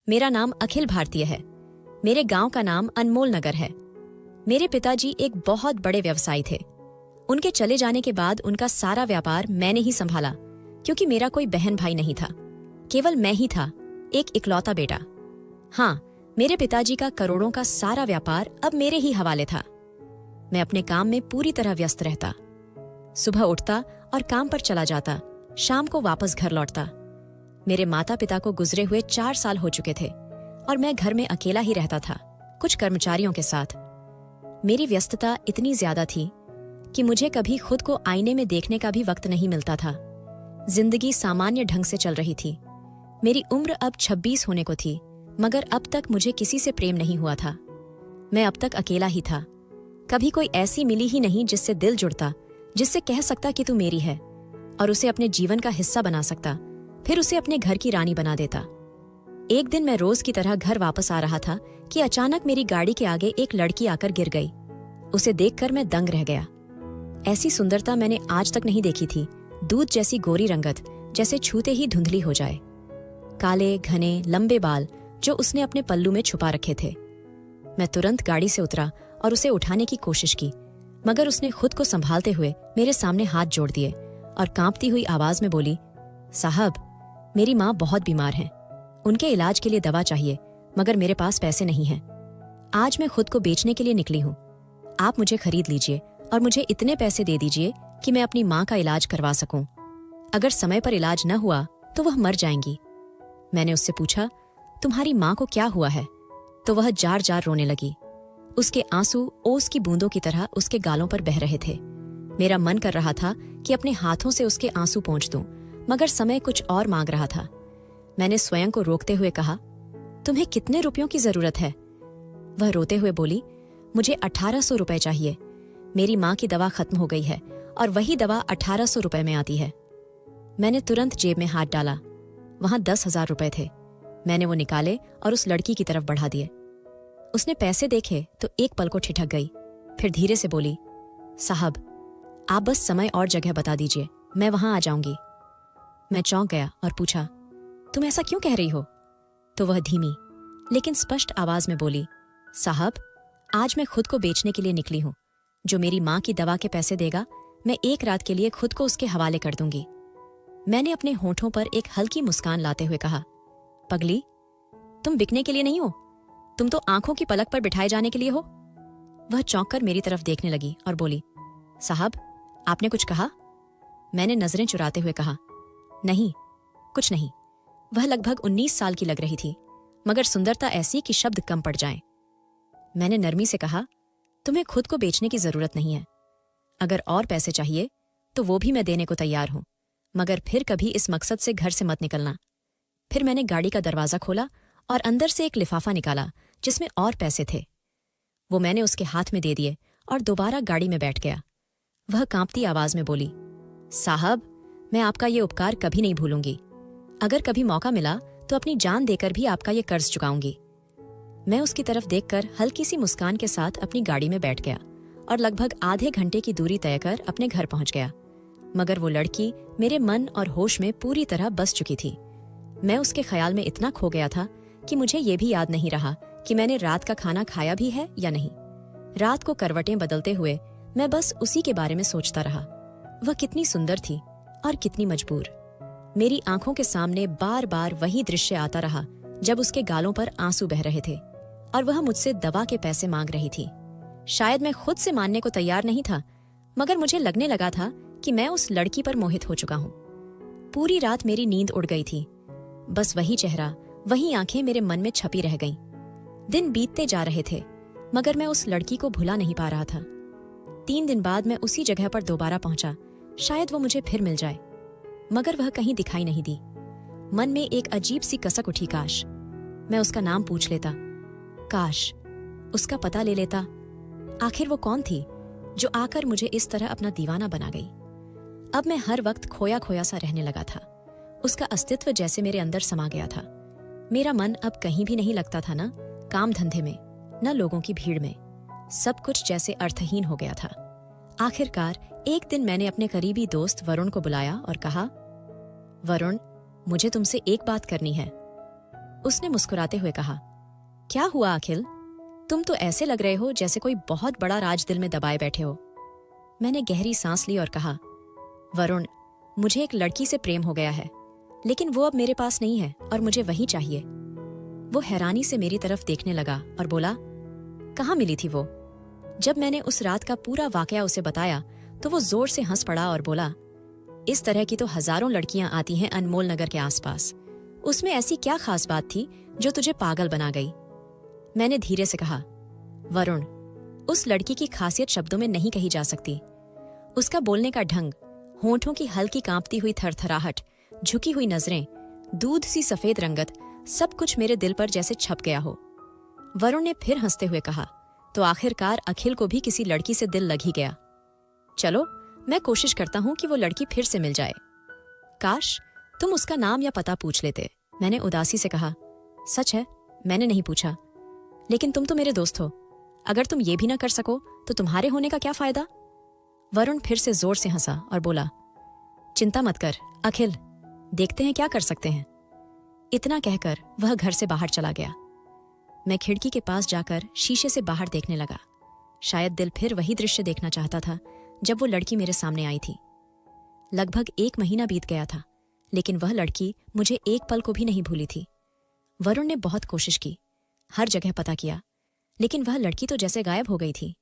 मेरा नाम अखिल भारतीय है। मेरे गांव का नाम अनमोल नगर है। मेरे पिताजी एक बहुत बड़े व्यवसायी थे। उनके चले जाने के बाद उनका सारा व्यापार मैंने ही संभाला, क्योंकि मेरा कोई बहन भाई नहीं था। केवल मैं ही था, एक इकलौता बेटा। हाँ, मेरे पिताजी का करोड़ों का सारा व्यापार अब मेरे ही हवाले था। मैं अपने काम में पूरी तरह व्यस्त रहता। सुबह उठता और काम पर चला जाता, शाम को वापस घर लौटता। मेरे माता पिता को गुजरे हुए 4 साल हो चुके थे और मैं घर में अकेला ही रहता था, कुछ कर्मचारियों के साथ। मेरी व्यस्तता इतनी ज्यादा थी कि मुझे कभी खुद को आईने में देखने का भी वक्त नहीं मिलता था। जिंदगी सामान्य ढंग से चल रही थी। मेरी उम्र अब 26 होने को थी, मगर अब तक मुझे किसी से प्रेम नहीं हुआ था। मैं अब तक अकेला ही था। कभी कोई ऐसी मिली ही नहीं जिससे दिल जुड़ता, जिससे कह सकता कि तू मेरी है और उसे अपने जीवन का हिस्सा बना सकता, फिर उसे अपने घर की रानी बना देता। एक दिन मैं रोज की तरह घर वापस आ रहा था कि अचानक मेरी गाड़ी के आगे एक लड़की आकर गिर गई। उसे देखकर मैं दंग रह गया। ऐसी सुंदरता मैंने आज तक नहीं देखी थी। दूध जैसी गोरी रंगत, जैसे छूते ही धुंधली हो जाए। काले घने लंबे बाल जो उसने अपने पल्लू में छुपा रखे थे। मैं तुरंत गाड़ी से उतरा और उसे उठाने की कोशिश की, मगर उसने खुद को संभालते हुए मेरे सामने हाथ जोड़ दिए और कांपती हुई आवाज में बोली, साहब, मेरी माँ बहुत बीमार हैं। उनके इलाज के लिए दवा चाहिए, मगर मेरे पास पैसे नहीं हैं। आज मैं खुद को बेचने के लिए निकली हूँ। आप मुझे खरीद लीजिए और मुझे इतने पैसे दे दीजिए कि मैं अपनी माँ का इलाज करवा सकूं। अगर समय पर इलाज न हुआ तो वह मर जाएंगी। मैंने उससे पूछा, तुम्हारी माँ को क्या हुआ है? तो वह जार जार रोने लगी। उसके आंसू ओस की बूंदों की तरह उसके गालों पर बह रहे थे। मेरा मन कर रहा था कि अपने हाथों से उसके आंसू पोंछ दूं, मगर समय कुछ और मांग रहा था। मैंने स्वयं को रोकते हुए कहा, तुम्हें कितने रुपयों की जरूरत है? वह रोते हुए बोली, मुझे 1800 रुपए चाहिए। मेरी माँ की दवा खत्म हो गई है और वही दवा 1800 रुपए में आती है। मैंने तुरंत जेब में हाथ डाला। वहां 10,000 रुपए थे। मैंने वो निकाले और उस लड़की की तरफ बढ़ा दिए। उसने पैसे देखे तो एक पल को ठिठक गई, फिर धीरे से बोली, साहब, आप बस समय और जगह बता दीजिए, मैं वहां आ जाऊंगी। मैं चौंक गया और पूछा, तुम ऐसा क्यों कह रही हो? तो वह धीमी लेकिन स्पष्ट आवाज में बोली, साहब, आज मैं खुद को बेचने के लिए निकली हूं। जो मेरी माँ की दवा के पैसे देगा, मैं एक रात के लिए खुद को उसके हवाले कर दूंगी। मैंने अपने होठों पर एक हल्की मुस्कान लाते हुए कहा, पगली, तुम बिकने के लिए नहीं हो, तुम तो आंखों की पलक पर बिठाए जाने के लिए हो। वह चौंककर मेरी तरफ देखने लगी और बोली, साहब, आपने कुछ कहा? मैंने नजरें चुराते हुए कहा, नहीं, कुछ नहीं। वह लगभग 19 साल की लग रही थी, मगर सुंदरता ऐसी कि शब्द कम पड़ जाएं। मैंने नरमी से कहा, तुम्हें खुद को बेचने की जरूरत नहीं है। अगर और पैसे चाहिए तो वो भी मैं देने को तैयार हूं, मगर फिर कभी इस मकसद से घर से मत निकलना। फिर मैंने गाड़ी का दरवाजा खोला और अंदर से एक लिफाफा निकाला जिसमें और पैसे थे। वो मैंने उसके हाथ में दे दिए और दोबारा गाड़ी में बैठ गया। वह कांपती आवाज में बोली, साहब, मैं आपका ये उपकार कभी नहीं भूलूंगी। अगर कभी मौका मिला तो अपनी जान देकर भी आपका ये कर्ज चुकाऊंगी। मैं उसकी तरफ देखकर हल्की सी मुस्कान के साथ अपनी गाड़ी में बैठ गया और लगभग आधे घंटे की दूरी तय कर अपने घर पहुंच गया। मगर वो लड़की मेरे मन और होश में पूरी तरह बस चुकी थी। मैं उसके ख्याल में इतना खो गया था कि मुझे ये भी याद नहीं रहा कि मैंने रात का खाना खाया भी है या नहीं। रात को करवटें बदलते हुए मैं बस उसी के बारे में सोचता रहा। वह कितनी सुंदर थी और कितनी मजबूर। मेरी आंखों के सामने बार बार वही दृश्य आता रहा जब उसके गालों पर आंसू बह रहे थे और वह मुझसे दवा के पैसे मांग रही थी। शायद मैं खुद से मानने को तैयार नहीं था, मगर मुझे लगने लगा था कि मैं उस लड़की पर मोहित हो चुका हूं। पूरी रात मेरी नींद उड़ गई थी। बस वही चेहरा, वही आंखें मेरे मन में छपी रह गईं। दिन बीतते जा रहे थे, मगर मैं उस लड़की को भुला नहीं पा रहा था। 3 दिन बाद मैं उसी जगह पर दोबारा पहुंचा। शायद वो मुझे फिर मिल जाए, मगर वह कहीं दिखाई नहीं दी। मन में एक अजीब सी कसक उठी, काश मैं उसका नाम पूछ लेता, काश उसका पता ले लेता। आखिर वो कौन थी जो आकर मुझे इस तरह अपना दीवाना बना गई? अब मैं हर वक्त खोया खोया सा रहने लगा था। उसका अस्तित्व जैसे मेरे अंदर समा गया था। मेरा मन अब कहीं भी नहीं लगता था, ना काम धंधे में, न लोगों की भीड़ में। सब कुछ जैसे अर्थहीन हो गया था। आखिरकार एक दिन मैंने अपने करीबी दोस्त वरुण को बुलाया और कहा, वरुण, मुझे तुमसे एक बात करनी है। उसने मुस्कुराते हुए कहा, क्या हुआ अखिल? तुम तो ऐसे लग रहे हो जैसे कोई बहुत बड़ा राज दिल में दबाए बैठे हो। मैंने गहरी सांस ली और कहा, वरुण, मुझे एक लड़की से प्रेम हो गया है, लेकिन वो अब मेरे पास नहीं है और मुझे वही चाहिए। वो हैरानी से मेरी तरफ देखने लगा और बोला, कहाँ मिली थी वो? जब मैंने उस रात का पूरा वाकया उसे बताया तो वो जोर से हंस पड़ा और बोला, इस तरह की तो हजारों लड़कियां आती हैं अनमोल नगर के आसपास। उसमें ऐसी क्या खास बात थी जो तुझे पागल बना गई? मैंने धीरे से कहा, वरुण, उस लड़की की खासियत शब्दों में नहीं कही जा सकती। उसका बोलने का ढंग, होंठों की हल्की कांपती हुई थरथराहट, झुकी हुई नजरें, दूध सी सफेद रंगत, सब कुछ मेरे दिल पर जैसे छप गया हो। वरुण ने फिर हंसते हुए कहा, तो आखिरकार अखिल को भी किसी लड़की से दिल लग ही गया। चलो, मैं कोशिश करता हूं कि वो लड़की फिर से मिल जाए। काश तुम उसका नाम या पता पूछ लेते। मैंने उदासी से कहा, सच है, मैंने नहीं पूछा, लेकिन तुम तो मेरे दोस्त हो। अगर तुम ये भी ना कर सको तो तुम्हारे होने का क्या फायदा? वरुण फिर से जोर से हंसा और बोला, चिंता मत कर अखिल, देखते हैं क्या कर सकते हैं। इतना कहकर वह घर से बाहर चला गया। मैं खिड़की के पास जाकर शीशे से बाहर देखने लगा। शायद दिल फिर वही दृश्य देखना चाहता था जब वो लड़की मेरे सामने आई थी। लगभग 1 महीना बीत गया था, लेकिन वह लड़की मुझे एक पल को भी नहीं भूली थी। वरुण ने बहुत कोशिश की, हर जगह पता किया, लेकिन वह लड़की तो जैसे गायब हो गई थी।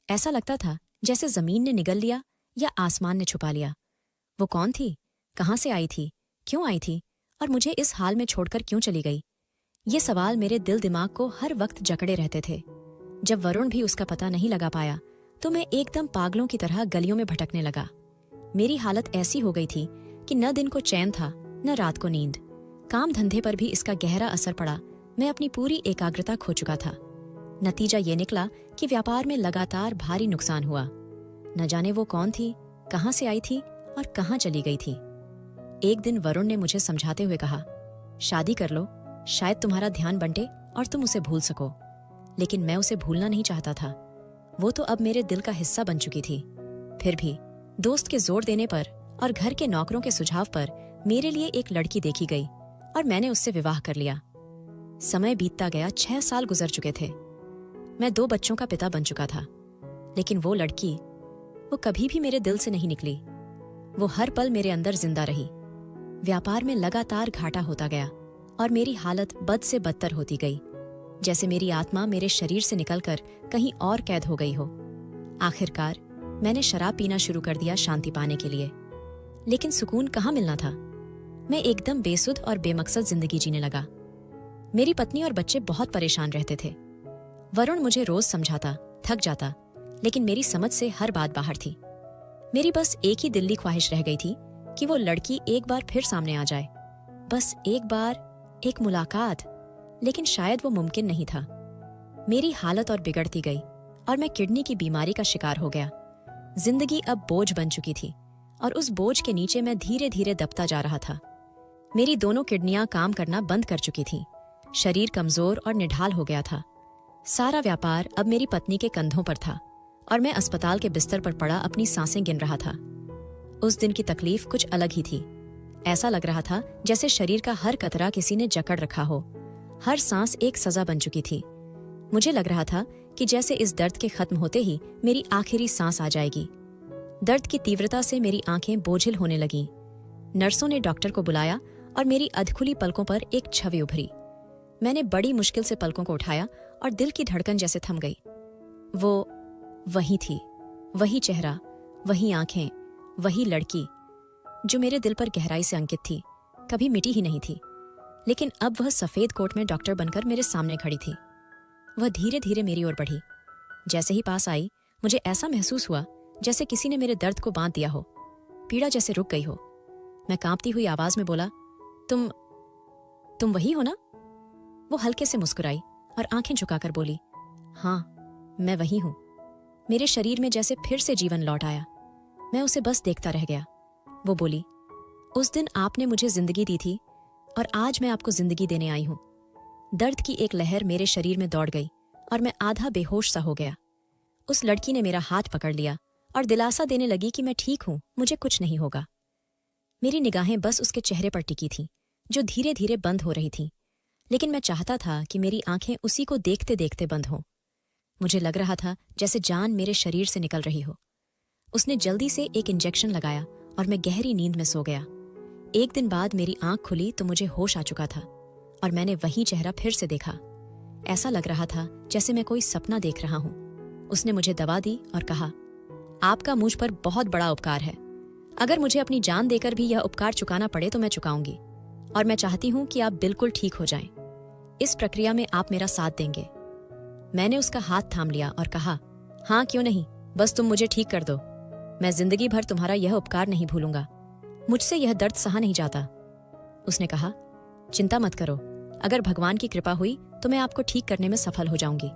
ऐसा लगता था जैसे जमीन ने निगल लिया या आसमान ने छुपा लिया। वो कौन थी, कहाँ से आई थी, क्यों आई थी और मुझे इस हाल में छोड़कर क्यों चली गई? ये सवाल मेरे दिल दिमाग को हर वक्त जकड़े रहते थे। जब वरुण भी उसका पता नहीं लगा पाया तो मैं एकदम पागलों की तरह गलियों में भटकने लगा। मेरी हालत ऐसी हो गई थी कि न दिन को चैन था न रात को नींद। काम धंधे पर भी इसका गहरा असर पड़ा। मैं अपनी पूरी एकाग्रता खो चुका था। नतीजा ये निकला कि व्यापार में लगातार भारी नुकसान हुआ। न जाने वो कौन थी, कहाँ से आई थी और कहाँ चली गई थी। एक दिन वरुण ने मुझे समझाते हुए कहा, शादी कर लो, शायद तुम्हारा ध्यान बंटे और तुम उसे भूल सको। लेकिन मैं उसे भूलना नहीं चाहता था। वो तो अब मेरे दिल का हिस्सा बन चुकी थी। फिर भी दोस्त के जोर देने पर और घर के नौकरों के सुझाव पर मेरे लिए एक लड़की देखी गई और मैंने उससे विवाह कर लिया। समय बीतता गया, 6 साल गुजर चुके थे। मैं 2 बच्चों का पिता बन चुका था। लेकिन वो लड़की, वो कभी भी मेरे दिल से नहीं निकली। वो हर पल मेरे अंदर जिंदा रही। व्यापार में लगातार घाटा होता गया और मेरी हालत बद से बदतर होती गई, जैसे मेरी आत्मा मेरे शरीर से निकलकर कहीं और कैद हो गई हो। आखिरकार मैंने शराब पीना शुरू कर दिया शांति पाने के लिए। लेकिन सुकून कहाँ मिलना था। मैं एकदम बेसुध और बेमकसद जिंदगी जीने लगा। मेरी पत्नी और बच्चे बहुत परेशान रहते थे। वरुण मुझे रोज समझाता, थक जाता, लेकिन मेरी समझ से हर बात बाहर थी। मेरी बस एक ही दिल्ली ख्वाहिश रह गई थी कि वो लड़की एक बार फिर सामने आ जाए। बस एक बार, एक मुलाकात। लेकिन शायद वो मुमकिन नहीं था। मेरी हालत और बिगड़ती गई और मैं किडनी की बीमारी का शिकार हो गया। जिंदगी अब बोझ बन चुकी थी और उस बोझ के नीचे मैं धीरे धीरे दबता जा रहा था। मेरी दोनों किडनियां काम करना बंद कर चुकी थीं। शरीर कमजोर और निढाल हो गया था। सारा व्यापार अब मेरी पत्नी के कंधों पर था और मैं अस्पताल के बिस्तर पर पड़ा अपनी सांसें गिन रहा था। उस दिन की तकलीफ कुछ अलग ही थी। ऐसा लग रहा था जैसे शरीर का हर कतरा किसी ने जकड़ रखा हो। हर सांस एक सजा बन चुकी थी। मुझे लग रहा था कि जैसे इस दर्द के खत्म होते ही मेरी आखिरी सांस आ जाएगी। दर्द की तीव्रता से मेरी आंखें बोझिल होने लगीं। नर्सों ने डॉक्टर को बुलाया और मेरी अधखुली पलकों पर एक छवि उभरी। मैंने बड़ी मुश्किल से पलकों को उठाया और दिल की धड़कन जैसे थम गई। वो वही थी, वही चेहरा, वही आंखें, वही लड़की जो मेरे दिल पर गहराई से अंकित थी, कभी मिटी ही नहीं थी। लेकिन अब वह सफेद कोट में डॉक्टर बनकर मेरे सामने खड़ी थी। वह धीरे धीरे मेरी ओर बढ़ी। जैसे ही पास आई, मुझे ऐसा महसूस हुआ जैसे किसी ने मेरे दर्द को बांध दिया हो। पीड़ा जैसे रुक गई हो। मैं कांपती हुई आवाज में बोला, तुम वही हो ना? वो हल्के से मुस्कुराई और आंखें झुकाकर बोली, हाँ, मैं वही हूं। मेरे शरीर में जैसे फिर से जीवन लौट आया। मैं उसे बस देखता रह गया। वो बोली, उस दिन आपने मुझे जिंदगी दी थी और आज मैं आपको जिंदगी देने आई हूं। दर्द की एक लहर मेरे शरीर में दौड़ गई और मैं आधा बेहोश सा हो गया। उस लड़की ने मेरा हाथ पकड़ लिया और दिलासा देने लगी कि मैं ठीक हूं, मुझे कुछ नहीं होगा। मेरी निगाहें बस उसके चेहरे पर टिकी थीं, जो धीरे धीरे बंद हो रही थीं। लेकिन मैं चाहता था कि मेरी आंखें उसी को देखते देखते बंद हों। मुझे लग रहा था जैसे जान मेरे शरीर से निकल रही हो। उसने जल्दी से एक इंजेक्शन लगाया और मैं गहरी नींद में सो गया। एक दिन बाद मेरी आंख खुली तो मुझे होश आ चुका था और मैंने वही चेहरा फिर से देखा। ऐसा लग रहा था जैसे मैं कोई सपना देख रहा हूं। उसने मुझे दवा दी और कहा, आपका मुझ पर बहुत बड़ा उपकार है। अगर मुझे अपनी जान देकर भी यह उपकार चुकाना पड़े तो मैं चुकाऊंगी, और मैं चाहती हूं कि आप बिल्कुल ठीक हो जाएं। इस प्रक्रिया में आप मेरा साथ देंगे। मैंने उसका हाथ थाम लिया और कहा, हाँ क्यों नहीं, बस तुम मुझे ठीक कर दो। मैं जिंदगी भर तुम्हारा यह उपकार नहीं भूलूंगा। मुझसे यह दर्द सहा नहीं जाता। उसने कहा, चिंता मत करो, अगर भगवान की कृपा हुई तो मैं आपको ठीक करने में सफल हो जाऊंगी।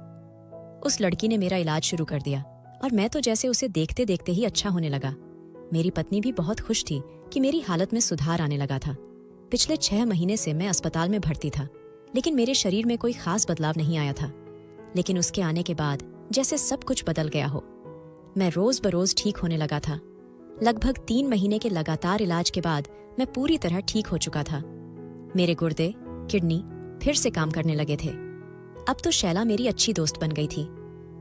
उस लड़की ने मेरा इलाज शुरू कर दिया और मैं तो जैसे उसे देखते देखते ही अच्छा होने लगा। मेरी पत्नी भी बहुत खुश थी कि मेरी हालत में सुधार आने लगा था। पिछले 6 महीने से मैं अस्पताल में भर्ती था, लेकिन मेरे शरीर में कोई खास बदलाव नहीं आया था। लेकिन उसके आने के बाद जैसे सब कुछ बदल गया हो। मैं रोज बरोज ठीक होने लगा था। लगभग 3 महीने के लगातार इलाज के बाद मैं पूरी तरह ठीक हो चुका था। मेरे गुर्दे, किडनी फिर से काम करने लगे थे। अब तो शैला मेरी अच्छी दोस्त बन गई थी।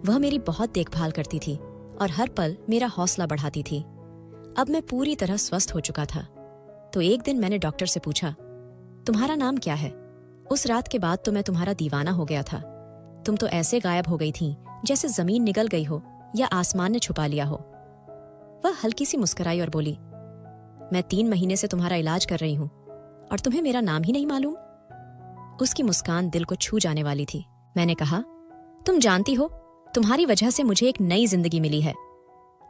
वह मेरी बहुत देखभाल करती थी और हर पल मेरा हौसला बढ़ाती थी। अब मैं पूरी तरह स्वस्थ हो चुका था। तो एक दिन मैंने डॉक्टर से पूछा, तुम्हारा नाम क्या है? उस रात के बाद तो मैं तुम्हारा दीवाना हो गया था। तुम तो ऐसे गायब हो गई थी जैसे जमीन निगल गई हो या आसमान ने छुपा लिया हो। वह हल्की सी मुस्कुराई और बोली, मैं 3 महीने से तुम्हारा इलाज कर रही हूं और तुम्हें मेरा नाम ही नहीं मालूम? उसकी मुस्कान दिल को छू जाने वाली थी। मैंने कहा, तुम जानती हो, तुम्हारी वजह से मुझे एक नई जिंदगी मिली है।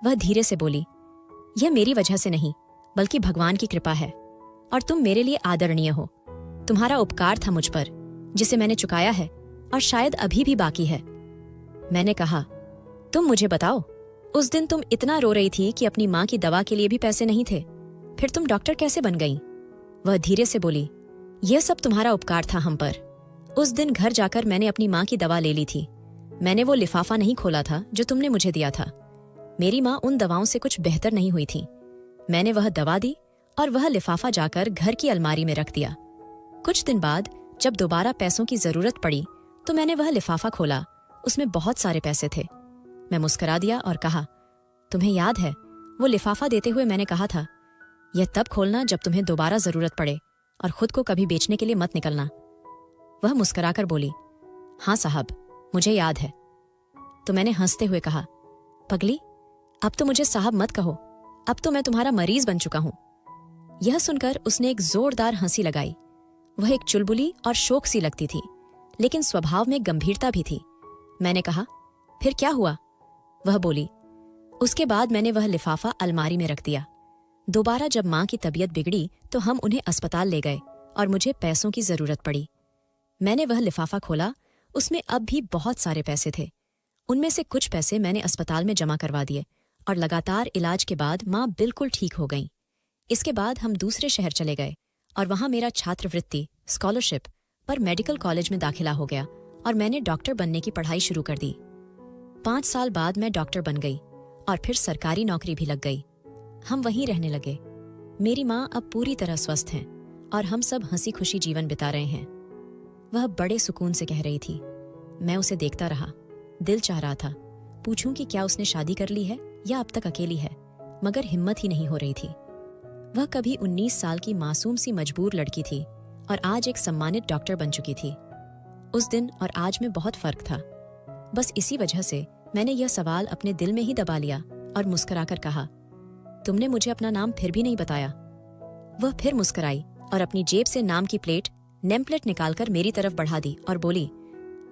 वह धीरे से बोली, यह मेरी वजह से नहीं बल्कि भगवान की कृपा है, और तुम मेरे लिए आदरणीय हो। तुम्हारा उपकार था मुझ पर, जिसे मैंने चुकाया है और शायद अभी भी बाकी है। मैंने कहा, तुम मुझे बताओ, उस दिन तुम इतना रो रही थी कि अपनी माँ की दवा के लिए भी पैसे नहीं थे, फिर तुम डॉक्टर कैसे बन गई? वह धीरे से बोली, यह सब तुम्हारा उपकार था हम पर। उस दिन घर जाकर मैंने अपनी माँ की दवा ले ली थी। मैंने वो लिफाफा नहीं खोला था जो तुमने मुझे दिया था। मेरी माँ उन दवाओं से कुछ बेहतर नहीं हुई थी। मैंने वह दवा दी और वह लिफाफा जाकर घर की अलमारी में रख दिया। कुछ दिन बाद जब दोबारा पैसों की जरूरत पड़ी तो मैंने वह लिफाफा खोला। उसमें बहुत सारे पैसे थे। मैं मुस्कुरा दिया और कहा, तुम्हें याद है, वो लिफाफा देते हुए मैंने कहा था, यह तब खोलना जब तुम्हें दोबारा जरूरत पड़े और खुद को कभी बेचने के लिए मत निकलना। वह मुस्कुराकर बोली, हाँ साहब, मुझे याद है। तो मैंने हंसते हुए कहा, पगली, अब तो मुझे साहब मत कहो, अब तो मैं तुम्हारा मरीज बन चुका हूं। यह सुनकर उसने एक जोरदार हंसी लगाई। वह एक चुलबुली और शोक सी लगती थी, लेकिन स्वभाव में गंभीरता भी थी। मैंने कहा, फिर क्या हुआ? वह बोली, उसके बाद मैंने वह लिफाफा अलमारी में रख दिया। दोबारा जब माँ की तबीयत बिगड़ी तो हम उन्हें अस्पताल ले गए और मुझे पैसों की जरूरत पड़ी। मैंने वह लिफाफा खोला। उसमें अब भी बहुत सारे पैसे थे। उनमें से कुछ पैसे मैंने अस्पताल में जमा करवा दिए और लगातार इलाज के बाद माँ बिल्कुल ठीक हो गई। इसके बाद हम दूसरे शहर चले गए और वहां मेरा छात्रवृत्ति स्कॉलरशिप पर मेडिकल कॉलेज में दाखिला हो गया और मैंने डॉक्टर बनने की पढ़ाई शुरू कर दी। 5 साल बाद मैं डॉक्टर बन गई और फिर सरकारी नौकरी भी लग गई। हम वहीं रहने लगे। मेरी माँ अब पूरी तरह स्वस्थ हैं और हम सब हंसी खुशी जीवन बिता रहे हैं। वह बड़े सुकून से कह रही थी। मैं उसे देखता रहा। दिल चाह रहा था पूछूं कि क्या उसने शादी कर ली है या अब तक अकेली है, मगर हिम्मत ही नहीं हो रही थी। वह कभी 19 साल की मासूम सी मजबूर लड़की थी और आज एक सम्मानित डॉक्टर बन चुकी थी। उस दिन और आज में बहुत फर्क था। बस इसी वजह से मैंने यह सवाल अपने दिल में ही दबा लिया और मुस्कुराकर कहा, तुमने मुझे अपना नाम फिर भी नहीं बताया। वह फिर मुस्कुराई और अपनी जेब से नाम की नेम प्लेट निकालकर मेरी तरफ बढ़ा दी और बोली,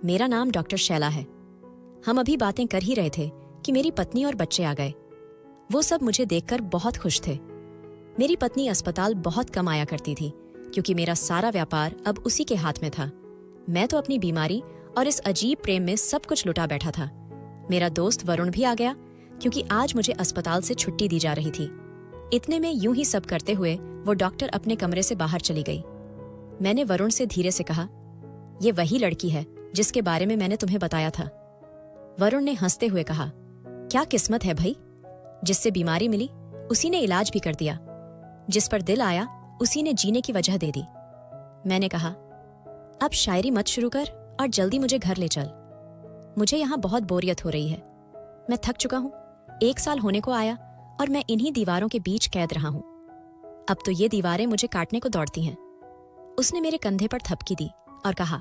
मेरा नाम डॉक्टर शैला है। हम अभी बातें कर ही रहे थे कि मेरी पत्नी और बच्चे आ गए। वो सब मुझे देखकर बहुत खुश थे। मेरी पत्नी अस्पताल बहुत कम आया करती थी क्योंकि मेरा सारा व्यापार अब उसी के हाथ में था। मैं तो अपनी बीमारी और इस अजीब प्रेम में सब कुछ लुटा बैठा था। मेरा दोस्त वरुण भी आ गया क्योंकि आज मुझे अस्पताल से छुट्टी दी जा रही थी। इतने में यूं ही सब करते हुए वो डॉक्टर अपने कमरे से बाहर चली गई। मैंने वरुण से धीरे से कहा, ये वही लड़की है जिसके बारे में मैंने तुम्हें बताया था। वरुण ने हंसते हुए कहा, क्या किस्मत है भाई, जिससे बीमारी मिली उसी ने इलाज भी कर दिया, जिस पर दिल आया उसी ने जीने की वजह दे दी। मैंने कहा, अब शायरी मत शुरू कर और जल्दी मुझे घर ले चल। मुझे यहाँ बहुत बोरियत हो रही है। मैं थक चुका हूँ। 1 साल होने को आया और मैं इन्हीं दीवारों के बीच कैद रहा हूँ। अब तो ये दीवारें मुझे काटने को दौड़ती हैं। उसने मेरे कंधे पर थपकी दी और कहा,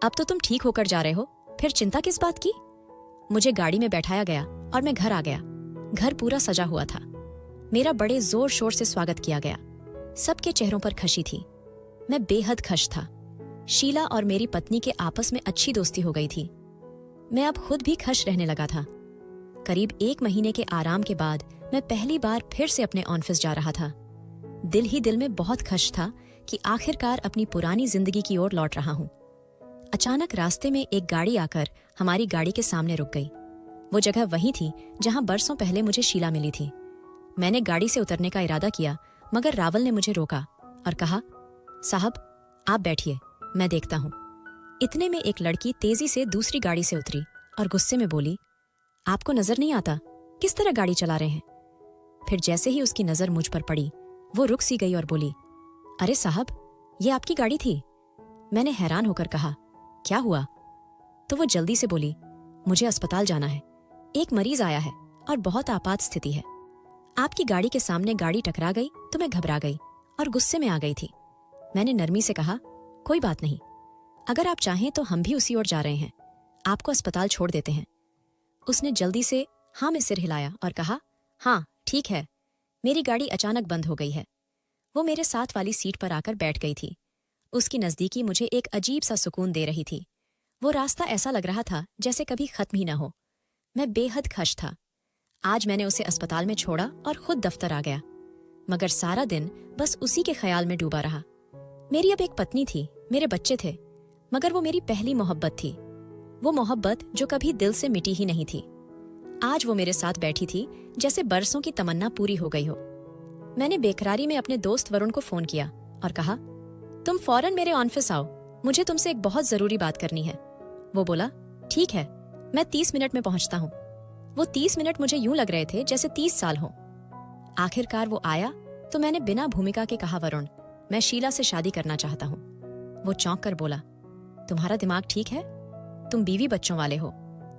अब तो तुम ठीक होकर जा रहे हो, फिर चिंता किस बात की। मुझे गाड़ी में बैठाया गया और मैं घर आ गया। घर पूरा सजा हुआ था। मेरा बड़े जोर शोर से स्वागत किया गया। सबके चेहरों पर खुशी थी। मैं बेहद खुश था। शीला और मेरी पत्नी के आपस में अच्छी दोस्ती हो गई थी। मैं अब खुद भी खुश रहने लगा था। करीब 1 महीने के आराम के बाद मैं पहली बार फिर से अपने ऑफिस जा रहा था। दिल ही दिल में बहुत खुश था कि आखिरकार अपनी पुरानी जिंदगी की ओर लौट रहा हूं। अचानक रास्ते में एक गाड़ी आकर हमारी गाड़ी के सामने रुक गई। वो जगह वही थी जहां बरसों पहले मुझे शीला मिली थी। मैंने गाड़ी से उतरने का इरादा किया, मगर रावल ने मुझे रोका और कहा, साहब आप बैठिए, मैं देखता हूं। इतने में एक लड़की तेजी से दूसरी गाड़ी से उतरी और गुस्से में बोली, आपको नजर नहीं आता किस तरह गाड़ी चला रहे हैं। फिर जैसे ही उसकी नजर मुझ पर पड़ी, वो रुक सी गई और बोली, अरे साहब, ये आपकी गाड़ी थी। मैंने हैरान होकर कहा, क्या हुआ? तो वो जल्दी से बोली, मुझे अस्पताल जाना है। एक मरीज आया है और बहुत आपात स्थिति है। आपकी गाड़ी के सामने गाड़ी टकरा गई तो मैं घबरा गई और गुस्से में आ गई थी। मैंने नरमी से कहा, कोई बात नहीं, अगर आप चाहें तो हम भी उसी ओर जा रहे हैं, आपको अस्पताल छोड़ देते हैं। उसने जल्दी से हाँ में सिर हिलाया और कहा, हाँ ठीक है। मेरी गाड़ी अचानक बंद हो गई है। वो मेरे साथ वाली सीट पर आकर बैठ गई थी। उसकी नजदीकी मुझे एक अजीब सा सुकून दे रही थी। वो रास्ता ऐसा लग रहा था जैसे कभी खत्म ही न हो। मैं बेहद खुश था। आज मैंने उसे अस्पताल में छोड़ा और खुद दफ्तर आ गया, मगर सारा दिन बस उसी के ख्याल में डूबा रहा। मेरी अब एक पत्नी थी, मेरे बच्चे थे, मगर वो मेरी पहली मोहब्बत थी। वो मोहब्बत जो कभी दिल से मिटी ही नहीं थी। आज वो मेरे साथ बैठी थी जैसे बरसों की तमन्ना पूरी हो गई हो। मैंने बेकरारी में अपने दोस्त वरुण को फोन किया और कहा, तुम फौरन मेरे ऑफिस आओ, मुझे तुमसे एक बहुत जरूरी बात करनी है। वो बोला, ठीक है, मैं 30 मिनट में पहुंचता हूँ। वो 30 मिनट मुझे यूं लग रहे थे जैसे 30 साल हो। आखिरकार वो आया तो मैंने बिना भूमिका के कहा, वरुण, मैं शीला से शादी करना चाहता हूँ। वो चौंक कर बोला, तुम्हारा दिमाग ठीक है? तुम बीवी बच्चों वाले हो।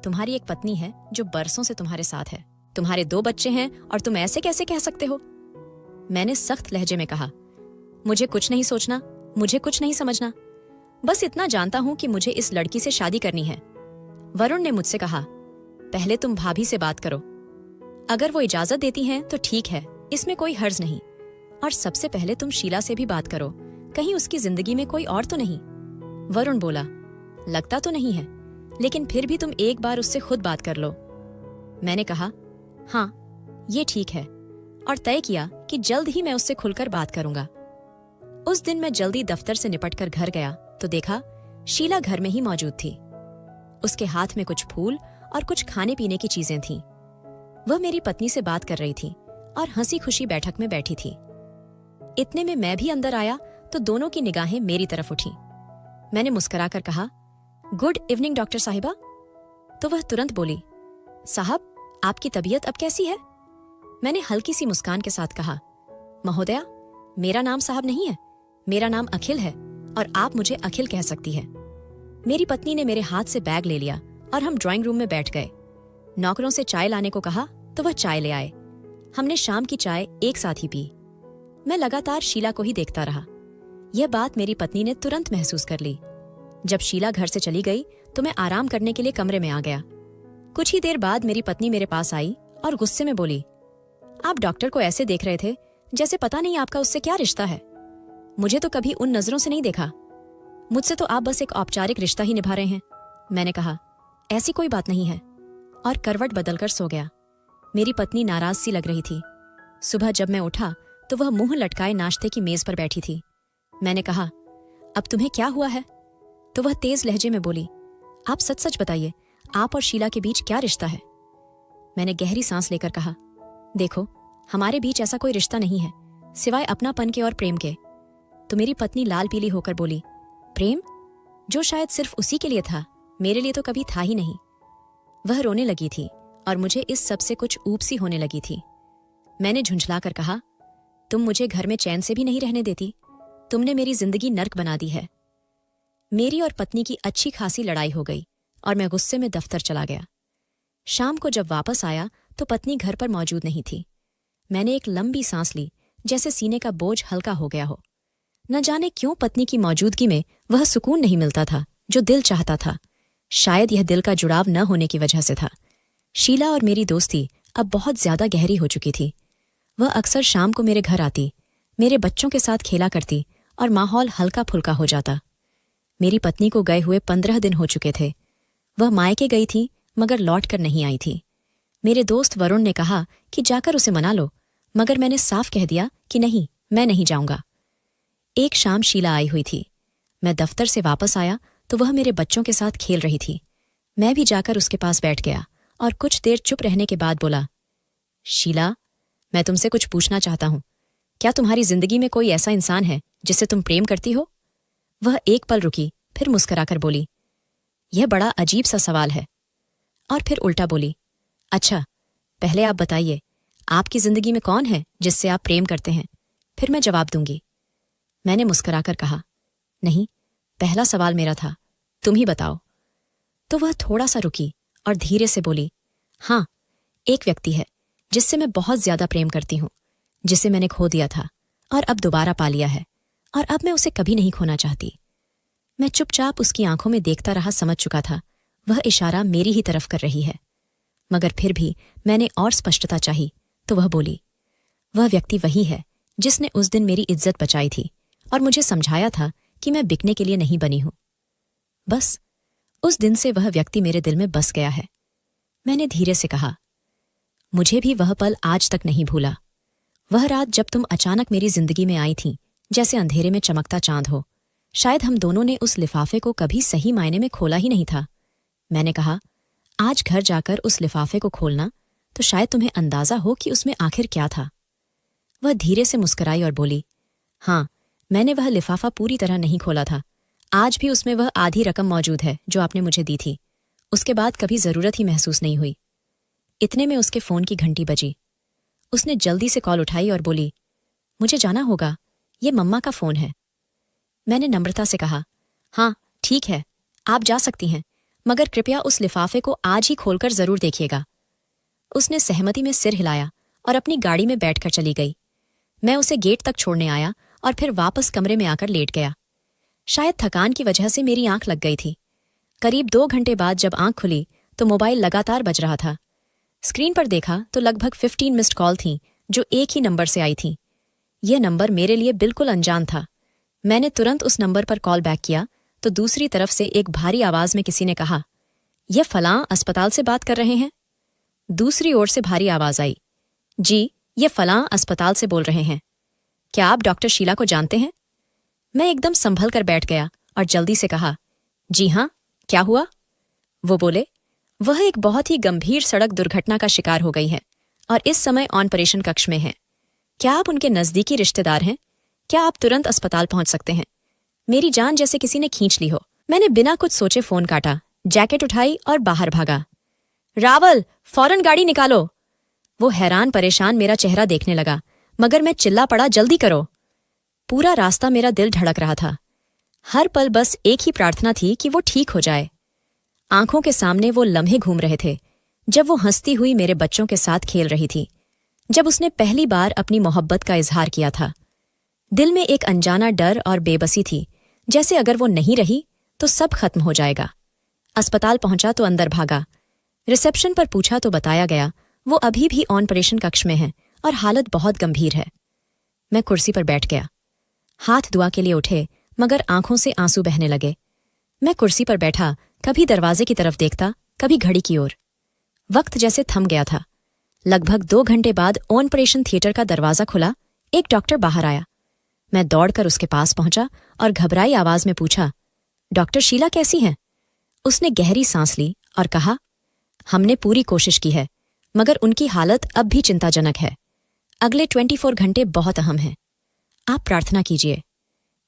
तुम्हारी एक पत्नी है जो बरसों से तुम्हारे साथ है। तुम्हारे 2 बच्चे हैं और तुम ऐसे कैसे कह सकते हो? मैंने सख्त लहजे में कहा, मुझे कुछ नहीं सोचना, मुझे कुछ नहीं समझना, बस इतना जानता हूं कि मुझे इस लड़की से शादी करनी है। वरुण ने मुझसे कहा, पहले तुम भाभी से बात करो। अगर वो इजाजत देती हैं तो ठीक है, इसमें कोई हर्ज नहीं। और सबसे पहले तुम शीला से भी बात करो, कहीं उसकी जिंदगी में कोई और तो नहीं। वरुण बोला, लगता तो नहीं है, लेकिन फिर भी तुम एक बार उससे खुद बात कर लो। मैंने कहा, हाँ ये ठीक है, और तय किया कि जल्द ही मैं उससे खुलकर बात करूंगा। उस दिन मैं जल्दी दफ्तर से निपटकर घर गया तो देखा शीला घर में ही मौजूद थी। उसके हाथ में कुछ फूल और कुछ खाने पीने की चीजें थीं। वह मेरी पत्नी से बात कर रही थी और हंसी खुशी बैठक में बैठी थी। इतने में मैं भी अंदर आया तो दोनों की निगाहें मेरी तरफ उठी। मैंने मुस्कुराकर कहा, गुड इवनिंग डॉक्टर साहिबा। तो वह तुरंत बोली, साहब आपकी तबीयत अब कैसी है? मैंने हल्की सी मुस्कान के साथ कहा, महोदया मेरा नाम साहब नहीं है, मेरा नाम अखिल है और आप मुझे अखिल कह सकती है। मेरी पत्नी ने मेरे हाथ से बैग ले लिया और हम ड्राइंग रूम में बैठ गए। नौकरों से चाय लाने को कहा तो वह चाय ले आए। हमने शाम की चाय एक साथ ही पी। मैं लगातार शीला को ही देखता रहा। यह बात मेरी पत्नी ने तुरंत महसूस कर ली। जब शीला घर से चली गई तो मैं आराम करने के लिए कमरे में आ गया। कुछ ही देर बाद मेरी पत्नी मेरे पास आई और गुस्से में बोली, आप डॉक्टर को ऐसे देख रहे थे जैसे पता नहीं आपका उससे क्या रिश्ता है। मुझे तो कभी उन नजरों से नहीं देखा। मुझसे तो आप बस एक औपचारिक रिश्ता ही निभा रहे हैं। मैंने कहा, ऐसी कोई बात नहीं है, और करवट बदलकर सो गया। मेरी पत्नी नाराज सी लग रही थी। सुबह जब मैं उठा तो वह मुंह लटकाए नाश्ते की मेज पर बैठी थी। मैंने कहा, अब तुम्हें क्या हुआ है? तो वह तेज लहजे में बोली, आप सच सच बताइए, आप और शीला के बीच क्या रिश्ता है? मैंने गहरी सांस लेकर कहा, देखो हमारे बीच ऐसा कोई रिश्ता नहीं है सिवाय अपनापन के और प्रेम के। तो मेरी पत्नी लाल पीली होकर बोली, प्रेम? जो शायद सिर्फ उसी के लिए था, मेरे लिए तो कभी था ही नहीं। वह रोने लगी थी और मुझे इस सब से कुछ ऊब सी होने लगी थी। मैंने झुंझलाकर कहा, तुम मुझे घर में चैन से भी नहीं रहने देती। तुमने मेरी जिंदगी नर्क बना दी है। मेरी और पत्नी की अच्छी खासी लड़ाई हो गई और मैं गुस्से में दफ्तर चला गया। शाम को जब वापस आया तो पत्नी घर पर मौजूद नहीं थी। मैंने एक लंबी सांस ली, जैसे सीने का बोझ हल्का हो गया हो। न जाने क्यों पत्नी की मौजूदगी में वह सुकून नहीं मिलता था जो दिल चाहता था। शायद यह दिल का जुड़ाव न होने की वजह से था। शीला और मेरी दोस्ती अब बहुत ज्यादा गहरी हो चुकी थी। वह अक्सर शाम को मेरे घर आती, मेरे बच्चों के साथ खेला करती और माहौल हल्का फुल्का हो जाता। मेरी पत्नी को गए हुए 15 दिन हो चुके थे। वह मायके गई थी मगर लौट कर नहीं आई थी। मेरे दोस्त वरुण ने कहा कि जाकर उसे मना लो, मगर मैंने साफ कह दिया कि नहीं, मैं नहीं जाऊंगा। एक शाम शीला आई हुई थी। मैं दफ्तर से वापस आया तो वह मेरे बच्चों के साथ खेल रही थी। मैं भी जाकर उसके पास बैठ गया और कुछ देर चुप रहने के बाद बोला, शीला, मैं तुमसे कुछ पूछना चाहता हूं। क्या तुम्हारी जिंदगी में कोई ऐसा इंसान है जिससे तुम प्रेम करती हो? वह एक पल रुकी, फिर मुस्कुराकर बोली, यह बड़ा अजीब सा सवाल है। और फिर उल्टा बोली, अच्छा, पहले आप बताइए, आपकी जिंदगी में कौन है जिससे आप प्रेम करते हैं, फिर मैं जवाब दूंगी। मैंने मुस्कुराकर कहा, नहीं, पहला सवाल मेरा था, तुम ही बताओ। तो वह थोड़ा सा रुकी और धीरे से बोली, हाँ, एक व्यक्ति है जिससे मैं बहुत ज्यादा प्रेम करती हूं, जिसे मैंने खो दिया था और अब दोबारा पा लिया है, और अब मैं उसे कभी नहीं खोना चाहती। मैं चुपचाप उसकी आंखों में देखता रहा, समझ चुका था वह इशारा मेरी ही तरफ कर रही है। मगर फिर भी मैंने और स्पष्टता चाही तो वह बोली, वह व्यक्ति वही है जिसने उस दिन मेरी इज्जत बचाई थी और मुझे समझाया था कि मैं बिकने के लिए नहीं बनी हूं। बस उस दिन से वह व्यक्ति मेरे दिल में बस गया है। मैंने धीरे से कहा, मुझे भी वह पल आज तक नहीं भूला। वह रात जब तुम अचानक मेरी जिंदगी में आई थीं, जैसे अंधेरे में चमकता चांद हो। शायद हम दोनों ने उस लिफाफे को कभी सही मायने में खोला ही नहीं था। मैंने कहा, आज घर जाकर उस लिफाफे को खोलना तो शायद तुम्हें अंदाजा हो कि उसमें आखिर क्या था। वह धीरे से मुस्कुराई और बोली, हाँ, मैंने वह लिफाफा पूरी तरह नहीं खोला था। आज भी उसमें वह आधी रकम मौजूद है जो आपने मुझे दी थी। उसके बाद कभी जरूरत ही महसूस नहीं हुई। इतने में उसके फोन की घंटी बजी। उसने जल्दी से कॉल उठाई और बोली, मुझे जाना होगा, ये मम्मा का फोन है। मैंने नम्रता से कहा, हाँ ठीक है, आप जा सकती हैं, मगर कृपया उस लिफाफे को आज ही खोलकर जरूर देखिएगा। उसने सहमति में सिर हिलाया और अपनी गाड़ी में बैठकर चली गई। मैं उसे गेट तक छोड़ने आया और फिर वापस कमरे में आकर लेट गया। शायद थकान की वजह से मेरी आंख लग गई थी। करीब 2 घंटे बाद जब आंख खुली तो मोबाइल लगातार बज रहा था। स्क्रीन पर देखा तो लगभग 15 मिस्ड कॉल थीं जो एक ही नंबर से आई थीं। यह नंबर मेरे लिए बिल्कुल अनजान था। मैंने तुरंत उस नंबर पर कॉल बैक किया तो दूसरी तरफ से एक भारी आवाज में किसी ने कहा, यह फलां अस्पताल से बात कर रहे हैं? दूसरी ओर से भारी आवाज आई, जी, ये फलां अस्पताल से बोल रहे हैं। क्या आप डॉक्टर शीला को जानते हैं? मैं एकदम संभल कर बैठ गया और जल्दी से कहा, जी हाँ, क्या हुआ? वो बोले, वह एक बहुत ही गंभीर सड़क दुर्घटना का शिकार हो गई है और इस समय ऑपरेशन कक्ष में है। क्या आप उनके नजदीकी रिश्तेदार हैं? क्या आप तुरंत अस्पताल पहुंच सकते हैं? मेरी जान जैसे किसी ने खींच ली हो। मैंने बिना कुछ सोचे फोन काटा, जैकेट उठाई और बाहर भागा। रावल, फौरन गाड़ी निकालो। वो हैरान परेशान मेरा चेहरा देखने लगा, मगर मैं चिल्ला पड़ा, जल्दी करो। पूरा रास्ता मेरा दिल धड़क रहा था। हर पल बस एक ही प्रार्थना थी कि वो ठीक हो जाए। आंखों के सामने वो लम्हे घूम रहे थे जब वो हंसती हुई मेरे बच्चों के साथ खेल रही थी, जब उसने पहली बार अपनी मोहब्बत का इजहार किया था। दिल में एक अनजाना डर और बेबसी थी, जैसे अगर वो नहीं रही तो सब खत्म हो जाएगा। अस्पताल पहुंचा तो अंदर भागा। रिसेप्शन पर पूछा तो बताया गया वो अभी भी ऑपरेशन कक्ष में है और हालत बहुत गंभीर है। मैं कुर्सी पर बैठ गया। हाथ दुआ के लिए उठे, मगर आंखों से आंसू बहने लगे। मैं कुर्सी पर बैठा, कभी दरवाजे की तरफ देखता, कभी घड़ी की ओर। वक्त जैसे थम गया था। लगभग 2 घंटे बाद ऑपरेशन थिएटर का दरवाजा खुला। एक डॉक्टर बाहर आया। मैं दौड़कर उसके पास पहुंचा और घबराई आवाज में पूछा, डॉक्टर शीला कैसी हैं? उसने गहरी सांस ली और कहा, हमने पूरी कोशिश की है, मगर उनकी हालत अब भी चिंताजनक है। अगले 24 घंटे बहुत अहम हैं। आप प्रार्थना कीजिए।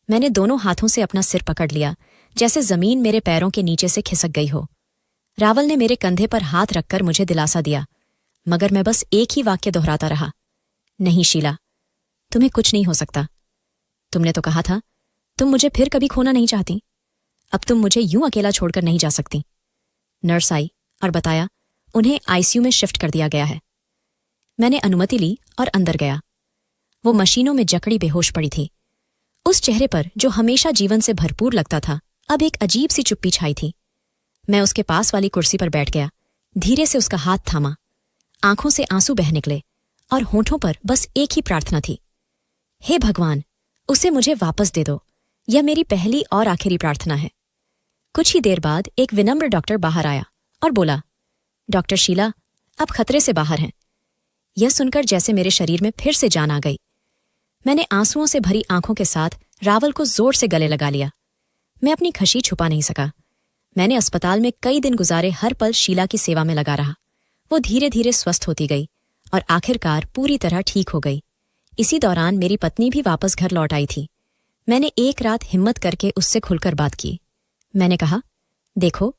मैंने दोनों हाथों से अपना सिर पकड़ लिया, जैसे जमीन मेरे पैरों के नीचे से खिसक गई हो। रावल ने मेरे कंधे पर हाथ रखकर मुझे दिलासा दिया, मगर मैं बस एक ही वाक्य दोहराता रहा, नहीं शीला, तुम्हें कुछ नहीं हो सकता। तुमने तो कहा था तुम मुझे फिर कभी खोना नहीं चाहती। अब तुम मुझे यूं अकेला छोड़कर नहीं जा सकती। नर्स आई और बताया उन्हें आईसीयू में शिफ्ट कर दिया गया है। मैंने अनुमति ली और अंदर गया। वो मशीनों में जकड़ी बेहोश पड़ी थी। उस चेहरे पर जो हमेशा जीवन से भरपूर लगता था, अब एक अजीब सी चुप्पी छाई थी। मैं उसके पास वाली कुर्सी पर बैठ गया, धीरे से उसका हाथ थामा। आंखों से आंसू बह निकले और होठों पर बस एक ही प्रार्थना थी, हे भगवान, उसे मुझे वापस दे दो। यह मेरी पहली और आखिरी प्रार्थना है। कुछ ही देर बाद एक विनम्र डॉक्टर बाहर आया और बोला, डॉक्टर शीला, अब खतरे से बाहर हैं। यह सुनकर जैसे मेरे शरीर में फिर से जान आ गई। मैंने आंसुओं से भरी आंखों के साथ रावल को जोर से गले लगा लिया। मैं अपनी खुशी छुपा नहीं सका। मैंने अस्पताल में कई दिन गुजारे, हर पल शीला की सेवा में लगा रहा। वो धीरे धीरे स्वस्थ होती गई और आखिरकार पूरी तरह ठीक हो गई। इसी दौरान मेरी पत्नी भी वापस घर लौट आई थी। मैंने एक रात हिम्मत करके उससे खुलकर बात की। मैंने कहा, देखो,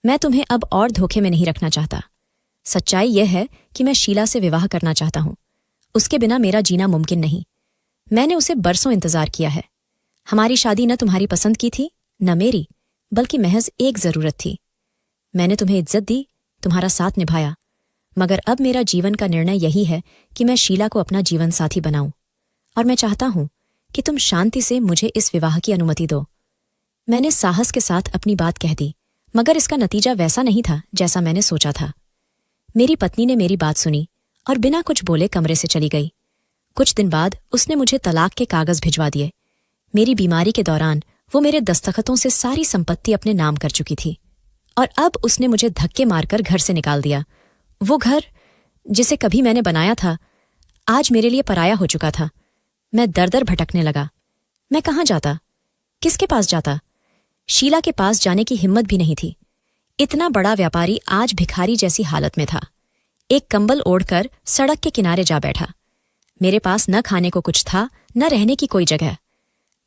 मैं तुम्हें अब और धोखे में नहीं रखना चाहता। सच्चाई यह है कि मैं शीला से विवाह करना चाहता हूं। उसके बिना मेरा जीना मुमकिन नहीं। मैंने उसे बरसों इंतजार किया है। हमारी शादी न तुम्हारी पसंद की थी न मेरी, बल्कि महज एक जरूरत थी। मैंने तुम्हें इज्जत दी, तुम्हारा साथ निभाया, मगर अब मेरा जीवन का निर्णय यही है कि मैं शीला को अपना जीवन साथी बनाऊं, और मैं चाहता हूं कि तुम शांति से मुझे इस विवाह की अनुमति दो। मैंने साहस के साथ अपनी बात कह दी, मगर इसका नतीजा वैसा नहीं था जैसा मैंने सोचा था। मेरी पत्नी ने मेरी बात सुनी और बिना कुछ बोले कमरे से चली गई। कुछ दिन बाद उसने मुझे तलाक के कागज भिजवा दिए। मेरी बीमारी के दौरान वो मेरे दस्तखतों से सारी संपत्ति अपने नाम कर चुकी थी, और अब उसने मुझे धक्के मारकर घर से निकाल दिया। वो घर जिसे कभी मैंने बनाया था, आज मेरे लिए पराया हो चुका था। मैं दर दर भटकने लगा। मैं कहाँ जाता? किसके पास जाता? शीला के पास जाने की हिम्मत भी नहीं थी। इतना बड़ा व्यापारी आज भिखारी जैसी हालत में था। एक कंबल ओढ़कर सड़क के किनारे जा बैठा। मेरे पास न खाने को कुछ था, न रहने की कोई जगह।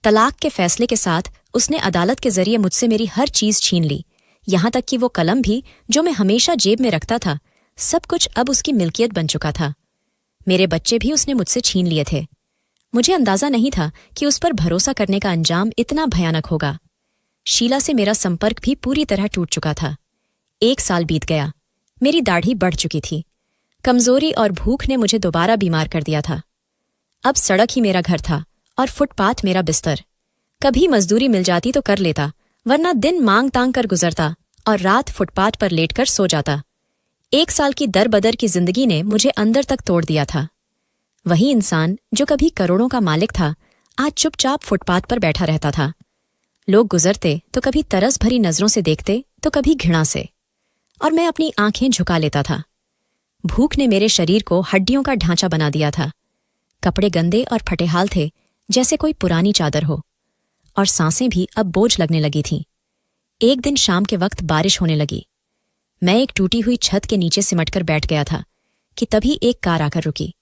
तलाक के फैसले के साथ उसने अदालत के जरिए मुझसे मेरी हर चीज छीन ली, यहां तक कि वो कलम भी जो मैं हमेशा जेब में रखता था, सब कुछ अब उसकी मिल्कियत बन चुका था। मेरे बच्चे भी उसने मुझसे छीन लिए थे। मुझे अंदाजा नहीं था कि उस पर भरोसा करने का अंजाम इतना भयानक होगा। शीला से मेरा संपर्क भी पूरी तरह टूट चुका था। 1 साल बीत गया। मेरी दाढ़ी बढ़ चुकी थी। कमजोरी और भूख ने मुझे दोबारा बीमार कर दिया था। अब सड़क ही मेरा घर था और फुटपाथ मेरा बिस्तर। कभी मजदूरी मिल जाती तो कर लेता, वरना दिन मांग तांग कर गुजरता और रात फुटपाथ पर लेटकर सो जाता। 1 साल की दर-बदर की जिंदगी ने मुझे अंदर तक तोड़ दिया था। वही इंसान जो कभी करोड़ों का मालिक था, आज चुपचाप फुटपाथ पर बैठा रहता था। लोग गुजरते तो कभी तरस भरी नजरों से देखते तो कभी घृणा से, और मैं अपनी आंखें झुका लेता था। भूख ने मेरे शरीर को हड्डियों का ढांचा बना दिया था। कपड़े गंदे और फटेहाल थे, जैसे कोई पुरानी चादर हो, और सांसें भी अब बोझ लगने लगी थीं। एक दिन शाम के वक्त बारिश होने लगी। मैं एक टूटी हुई छत के नीचे सिमटकर बैठ गया था कि तभी एक कार आकर रुकी।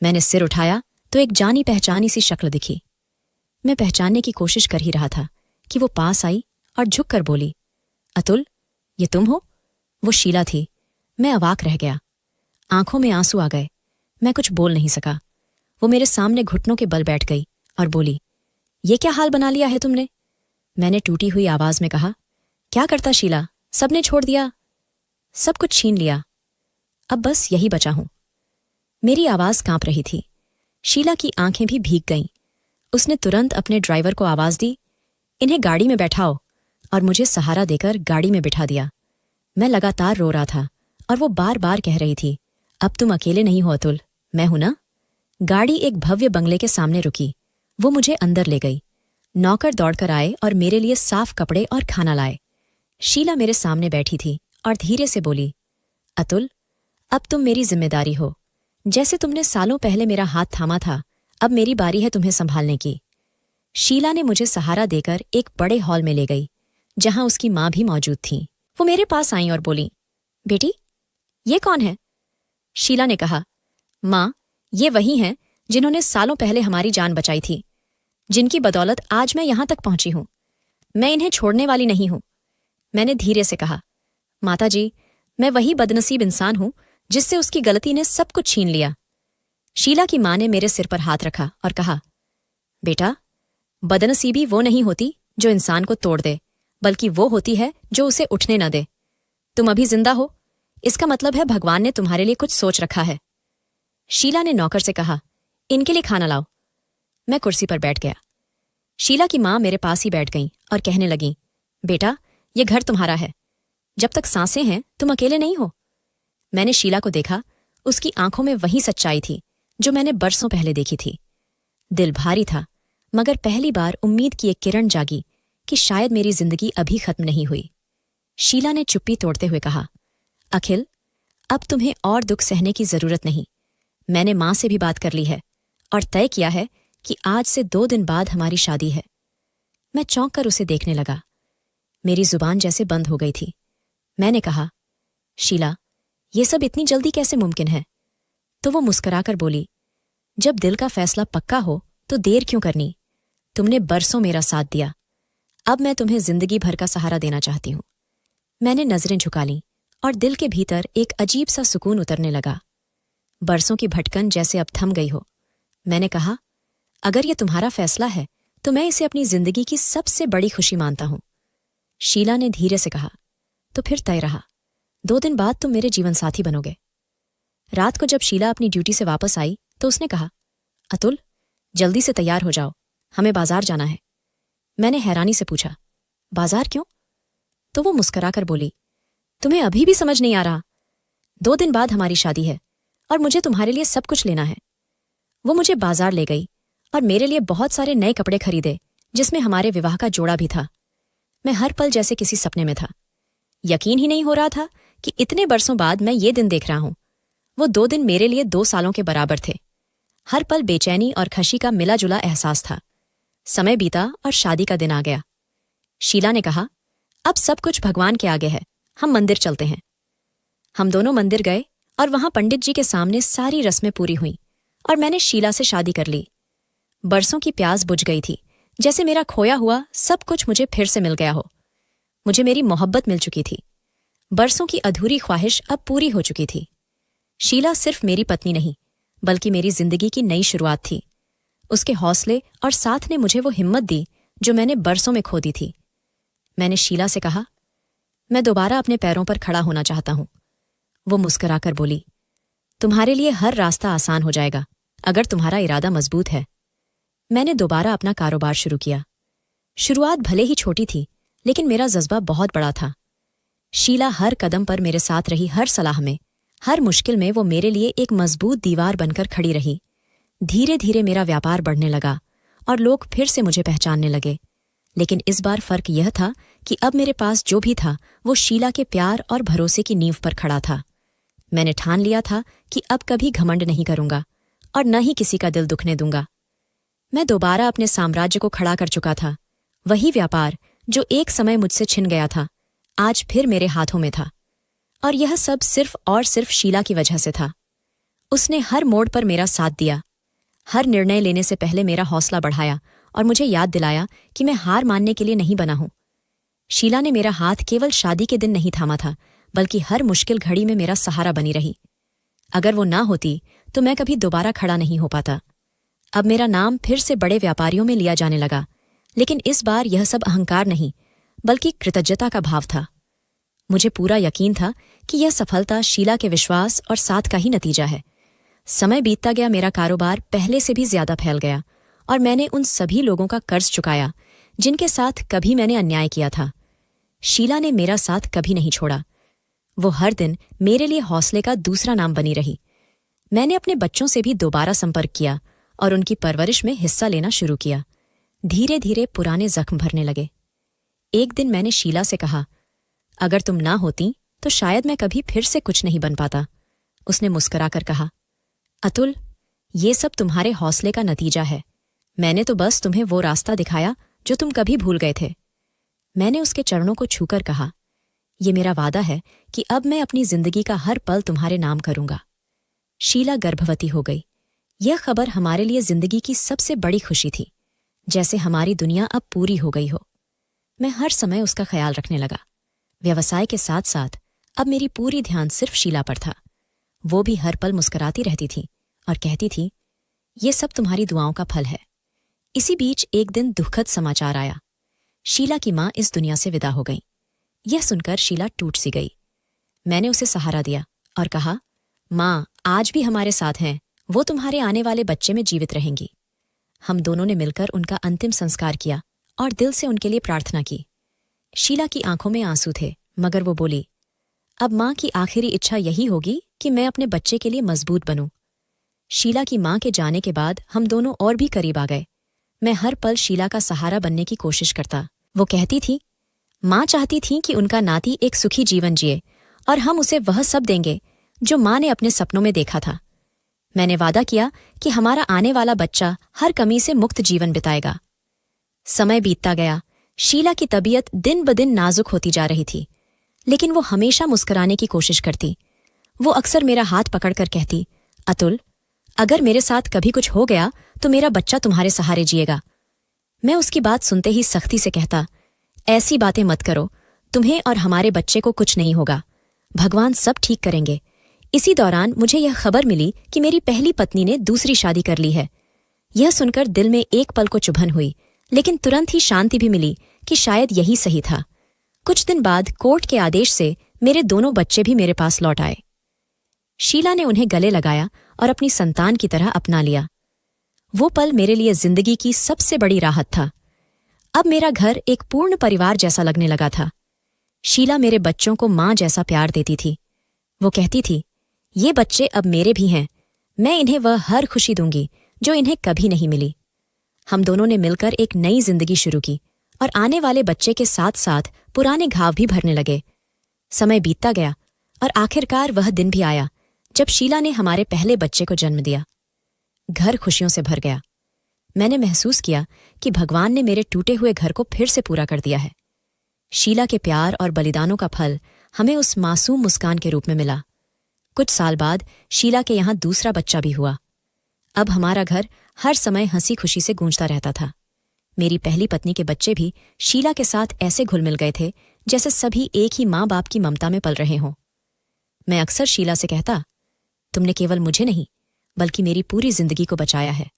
मैंने सिर उठाया तो एक जानी पहचानी सी शक्ल दिखी। मैं पहचानने की कोशिश कर ही रहा था कि वो पास आई और झुककर बोली, अतुल, ये तुम हो? वो शीला थी। मैं अवाक रह गया। आंखों में आंसू आ गए। मैं कुछ बोल नहीं सका। वो मेरे सामने घुटनों के बल बैठ गई और बोली, ये क्या हाल बना लिया है तुमने? मैंने टूटी हुई आवाज में कहा, क्या करता शीला, सबने छोड़ दिया, सब कुछ छीन लिया। अब बस यही बचा हूं। मेरी आवाज कांप रही थी। शीला की आंखें भी भीग गईं। उसने तुरंत अपने ड्राइवर को आवाज दी, इन्हें गाड़ी में बैठाओ, और मुझे सहारा देकर गाड़ी में बिठा दिया। मैं लगातार रो रहा था और वो बार बार कह रही थी, अब तुम अकेले नहीं हो अतुल, मैं हूं ना। गाड़ी एक भव्य बंगले के सामने रुकी। वो मुझे अंदर ले गई। नौकर दौड़कर आए और मेरे लिए साफ कपड़े और खाना लाए। शीला मेरे सामने बैठी थी और धीरे से बोली, अतुल, अब तुम मेरी जिम्मेदारी हो। जैसे तुमने सालों पहले मेरा हाथ थामा था, अब मेरी बारी है तुम्हें संभालने की। शीला ने मुझे सहारा देकर एक बड़े हॉल में ले गई, जहां उसकी मां भी मौजूद थी। वो मेरे पास आईं और बोली, बेटी, ये कौन है? शीला ने कहा, मां, ये वही हैं जिन्होंने सालों पहले हमारी जान बचाई थी, जिनकी बदौलत आज मैं यहां तक पहुंची हूं। मैं इन्हें छोड़ने वाली नहीं हूं। मैंने धीरे से कहा, माताजी, मैं वही बदनसीब इंसान हूं जिससे उसकी गलती ने सब कुछ छीन लिया। शीला की मां ने मेरे सिर पर हाथ रखा और कहा, बेटा, बदनसीबी वो नहीं होती जो इंसान को तोड़ दे, बल्कि वो होती है जो उसे उठने न दे। तुम अभी जिंदा हो, इसका मतलब है भगवान ने तुम्हारे लिए कुछ सोच रखा है। शीला ने नौकर से कहा, इनके लिए खाना लाओ। मैं कुर्सी पर बैठ गया। शीला की माँ मेरे पास ही बैठ गईं और कहने लगीं, बेटा, ये घर तुम्हारा है। जब तक सांसें हैं तुम अकेले नहीं हो। मैंने शीला को देखा। उसकी आंखों में वही सच्चाई थी जो मैंने बरसों पहले देखी थी। दिल भारी था, मगर पहली बार उम्मीद की एक किरण जागी कि शायद मेरी जिंदगी अभी खत्म नहीं हुई। शीला ने चुप्पी तोड़ते हुए कहा, अखिल, अब तुम्हें और दुख सहने की जरूरत नहीं। मैंने मां से भी बात कर ली है और तय किया है कि आज से 2 दिन बाद हमारी शादी है। मैं चौंक कर उसे देखने लगा। मेरी जुबान जैसे बंद हो गई थी। मैंने कहा, शीला, ये सब इतनी जल्दी कैसे मुमकिन है? तो वो मुस्कुराकर बोली, जब दिल का फैसला पक्का हो तो देर क्यों करनी? तुमने बरसों मेरा साथ दिया, अब मैं तुम्हें जिंदगी भर का सहारा देना चाहती हूं। मैंने नजरें झुका लीं और दिल के भीतर एक अजीब सा सुकून उतरने लगा। बरसों की भटकन जैसे अब थम गई हो। मैंने कहा, अगर ये तुम्हारा फैसला है तो मैं इसे अपनी जिंदगी की सबसे बड़ी खुशी मानता हूं। शीला ने धीरे से कहा, तो फिर तय रहा, 2 दिन बाद तुम मेरे जीवन साथी बनोगे। रात को जब शीला अपनी ड्यूटी से वापस आई तो उसने कहा, अतुल, जल्दी से तैयार हो जाओ, हमें बाजार जाना है। मैंने हैरानी से पूछा, बाजार क्यों? तो वो मुस्कुराकर बोली, तुम्हें अभी भी समझ नहीं आ रहा? 2 दिन बाद हमारी शादी है और मुझे तुम्हारे लिए सब कुछ लेना है। वो मुझे बाजार ले गई और मेरे लिए बहुत सारे नए कपड़े खरीदे, जिसमें हमारे विवाह का जोड़ा भी था। मैं हर पल जैसे किसी सपने में था। यकीन ही नहीं हो रहा था कि इतने बरसों बाद मैं ये दिन देख रहा हूं। वो 2 दिन मेरे लिए 2 सालों के बराबर थे। हर पल बेचैनी और खुशी का मिला जुला एहसास था। समय बीता और शादी का दिन आ गया। शीला ने कहा, अब सब कुछ भगवान के आगे है, हम मंदिर चलते हैं। हम दोनों मंदिर गए और वहां पंडित जी के सामने सारी रस्में पूरी हुईं और मैंने शीला से शादी कर ली। बरसों की प्यास बुझ गई थी, जैसे मेरा खोया हुआ सब कुछ मुझे फिर से मिल गया हो। मुझे मेरी मोहब्बत मिल चुकी थी। बरसों की अधूरी ख्वाहिश अब पूरी हो चुकी थी। शीला सिर्फ मेरी पत्नी नहीं, बल्कि मेरी जिंदगी की नई शुरुआत थी। उसके हौसले और साथ ने मुझे वो हिम्मत दी जो मैंने बरसों में खो दी थी। मैंने शीला से कहा, मैं दोबारा अपने पैरों पर खड़ा होना चाहता हूं। वो मुस्कुराकर बोली, तुम्हारे लिए हर रास्ता आसान हो जाएगा अगर तुम्हारा इरादा मजबूत है। मैंने दोबारा अपना कारोबार शुरू किया। शुरुआत भले ही छोटी थी, लेकिन मेरा जज्बा बहुत बड़ा था। शीला हर कदम पर मेरे साथ रही। हर सलाह में, हर मुश्किल में वो मेरे लिए एक मजबूत दीवार बनकर खड़ी रही। धीरे धीरे मेरा व्यापार बढ़ने लगा और लोग फिर से मुझे पहचानने लगे। लेकिन इस बार फर्क यह था कि अब मेरे पास जो भी था वो शीला के प्यार और भरोसे की नींव पर खड़ा था। मैंने ठान लिया था कि अब कभी घमंड नहीं करूंगा और न ही किसी का दिल दुखने दूंगा। मैं दोबारा अपने साम्राज्य को खड़ा कर चुका था। वही व्यापार जो एक समय मुझसे छिन गया था, आज फिर मेरे हाथों में था। और यह सब सिर्फ और सिर्फ शीला की वजह से था। उसने हर मोड़ पर मेरा साथ दिया, हर निर्णय लेने से पहले मेरा हौसला बढ़ाया और मुझे याद दिलाया कि मैं हार मानने के लिए नहीं बना हूं। शीला ने मेरा हाथ केवल शादी के दिन नहीं थामा था, बल्कि हर मुश्किल घड़ी में मेरा सहारा बनी रही। अगर वो ना होती तो मैं कभी दोबारा खड़ा नहीं हो पाता। अब मेरा नाम फिर से बड़े व्यापारियों में लिया जाने लगा, लेकिन इस बार यह सब अहंकार नहीं, बल्कि कृतज्ञता का भाव था। मुझे पूरा यकीन था कि यह सफलता शीला के विश्वास और साथ का ही नतीजा है। समय बीतता गया, मेरा कारोबार पहले से भी ज्यादा फैल गया और मैंने उन सभी लोगों का कर्ज चुकाया जिनके साथ कभी मैंने अन्याय किया था। शीला ने मेरा साथ कभी नहीं छोड़ा। वो हर दिन मेरे लिए हौसले का दूसरा नाम बनी रही। मैंने अपने बच्चों से भी दोबारा संपर्क किया और उनकी परवरिश में हिस्सा लेना शुरू किया। धीरे धीरे पुराने जख्म भरने लगे। एक दिन मैंने शीला से कहा, अगर तुम ना होती तो शायद मैं कभी फिर से कुछ नहीं बन पाता। उसने मुस्कुराकर कहा, अतुल, ये सब तुम्हारे हौसले का नतीजा है। मैंने तो बस तुम्हें वो रास्ता दिखाया जो तुम कभी भूल गए थे। मैंने उसके चरणों को छूकर कहा, ये मेरा वादा है कि अब मैं अपनी जिंदगी का हर पल तुम्हारे नाम करूंगा। शीला गर्भवती हो गई। यह खबर हमारे लिए जिंदगी की सबसे बड़ी खुशी थी, जैसे हमारी दुनिया अब पूरी हो गई हो। मैं हर समय उसका ख्याल रखने लगा। व्यवसाय के साथ साथ अब मेरी पूरी ध्यान सिर्फ शीला पर था। वो भी हर पल मुस्कुराती रहती थी और कहती थी, ये सब तुम्हारी दुआओं का फल है। इसी बीच एक दिन दुखद समाचार आया। शीला की माँ इस दुनिया से विदा हो गई। यह सुनकर शीला टूट सी गई। मैंने उसे सहारा दिया और कहा, माँ आज भी हमारे साथ हैं, वो तुम्हारे आने वाले बच्चे में जीवित रहेंगी। हम दोनों ने मिलकर उनका अंतिम संस्कार किया और दिल से उनके लिए प्रार्थना की। शीला की आंखों में आंसू थे, मगर वो बोली, अब माँ की आखिरी इच्छा यही होगी कि मैं अपने बच्चे के लिए मजबूत बनूं। शीला की माँ के जाने के बाद हम दोनों और भी करीब आ गए। मैं हर पल शीला का सहारा बनने की कोशिश करता। वो कहती थी, माँ चाहती थी कि उनका नाती एक सुखी जीवन जिए और हम उसे वह सब देंगे जो माँ ने अपने सपनों में देखा था। मैंने वादा किया कि हमारा आने वाला बच्चा हर कमी से मुक्त जीवन बिताएगा। समय बीतता गया। शीला की तबीयत दिन ब दिन नाजुक होती जा रही थी, लेकिन वो हमेशा मुस्कुराने की कोशिश करती। वो अक्सर मेरा हाथ पकड़कर कहती, अतुल, अगर मेरे साथ कभी कुछ हो गया तो मेरा बच्चा तुम्हारे सहारे जिएगा। मैं उसकी बात सुनते ही सख्ती से कहता, ऐसी बातें मत करो, तुम्हें और हमारे बच्चे को कुछ नहीं होगा, भगवान सब ठीक करेंगे। इसी दौरान मुझे यह खबर मिली कि मेरी पहली पत्नी ने दूसरी शादी कर ली है। यह सुनकर दिल में एक पल को चुभन हुई, लेकिन तुरंत ही शांति भी मिली कि शायद यही सही था। कुछ दिन बाद कोर्ट के आदेश से मेरे दोनों बच्चे भी मेरे पास लौट आए। शीला ने उन्हें गले लगाया और अपनी संतान की तरह अपना लिया। वो पल मेरे लिए जिंदगी की सबसे बड़ी राहत था। अब मेरा घर एक पूर्ण परिवार जैसा लगने लगा था। शीला मेरे बच्चों को माँ जैसा प्यार देती थी। वो कहती थी, ये बच्चे अब मेरे भी हैं, मैं इन्हें वह हर खुशी दूंगी जो इन्हें कभी नहीं मिली। हम दोनों ने मिलकर एक नई जिंदगी शुरू की और आने वाले बच्चे के साथ साथ पुराने घाव भी भरने लगे। समय बीतता गया और आखिरकार वह दिन भी आया जब शीला ने हमारे पहले बच्चे को जन्म दिया। घर खुशियों से भर गया। मैंने महसूस किया कि भगवान ने मेरे टूटे हुए घर को फिर से पूरा कर दिया है। शीला के प्यार और बलिदानों का फल हमें उस मासूम मुस्कान के रूप में मिला। कुछ साल बाद शीला के यहाँ दूसरा बच्चा भी हुआ। अब हमारा घर हर समय हंसी खुशी से गूंजता रहता था। मेरी पहली पत्नी के बच्चे भी शीला के साथ ऐसे घुल मिल गए थे जैसे सभी एक ही माँ बाप की ममता में पल रहे हों। मैं अक्सर शीला से कहता, तुमने केवल मुझे नहीं बल्कि मेरी पूरी जिंदगी को बचाया है।